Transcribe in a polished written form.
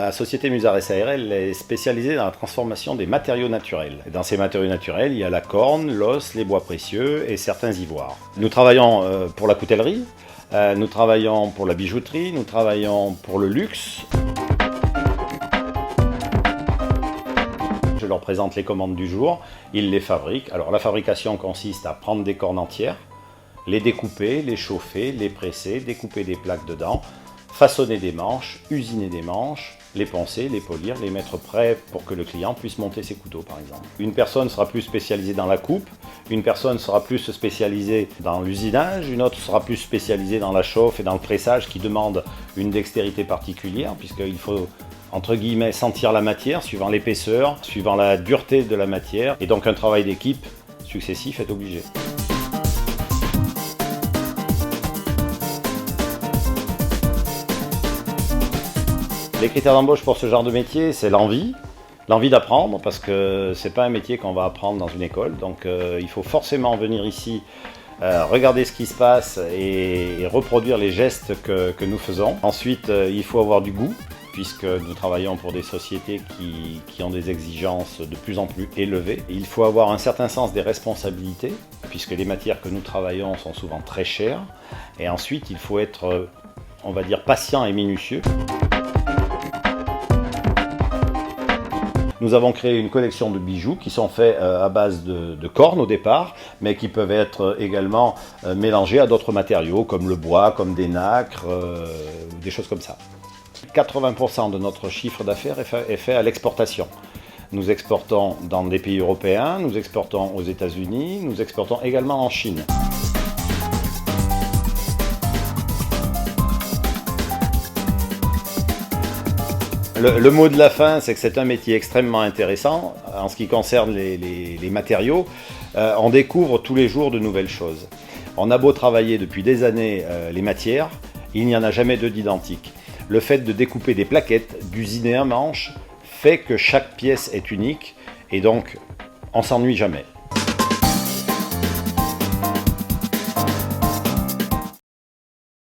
La société Musard SARL est spécialisée dans la transformation des matériaux naturels. Et dans ces matériaux naturels, il y a la corne, l'os, les bois précieux et certains ivoires. Nous travaillons pour la coutellerie, nous travaillons pour la bijouterie, nous travaillons pour le luxe. Je leur présente les commandes du jour, ils les fabriquent. Alors la fabrication consiste à prendre des cornes entières, les découper, les chauffer, les presser, découper des plaques dedans, façonner des manches, usiner des manches, les poncer, les polir, les mettre prêts pour que le client puisse monter ses couteaux par exemple. Une personne sera plus spécialisée dans la coupe, une personne sera plus spécialisée dans l'usinage, une autre sera plus spécialisée dans la chauffe et dans le pressage qui demande une dextérité particulière puisqu'il faut entre guillemets sentir la matière suivant l'épaisseur, suivant la dureté de la matière et donc un travail d'équipe successif est obligé. Les critères d'embauche pour ce genre de métier, c'est l'envie d'apprendre, parce que c'est pas un métier qu'on va apprendre dans une école, donc il faut forcément venir ici, regarder ce qui se passe et reproduire les gestes que nous faisons. Ensuite, il faut avoir du goût, puisque nous travaillons pour des sociétés qui ont des exigences de plus en plus élevées. Il faut avoir un certain sens des responsabilités, puisque les matières que nous travaillons sont souvent très chères. Et ensuite, il faut être, on va dire, patient et minutieux. Nous avons créé une collection de bijoux qui sont faits à base de cornes au départ, mais qui peuvent être également mélangés à d'autres matériaux, comme le bois, comme des nacres, des choses comme ça. 80% de notre chiffre d'affaires est fait à l'exportation. Nous exportons dans des pays européens, nous exportons aux États-Unis, nous exportons également en Chine. Le mot de la fin, c'est que c'est un métier extrêmement intéressant en ce qui concerne les matériaux. On découvre tous les jours de nouvelles choses. On a beau travailler depuis des années les matières, il n'y en a jamais deux d'identique. Le fait de découper des plaquettes, d'usiner un manche, fait que chaque pièce est unique et donc on s'ennuie jamais.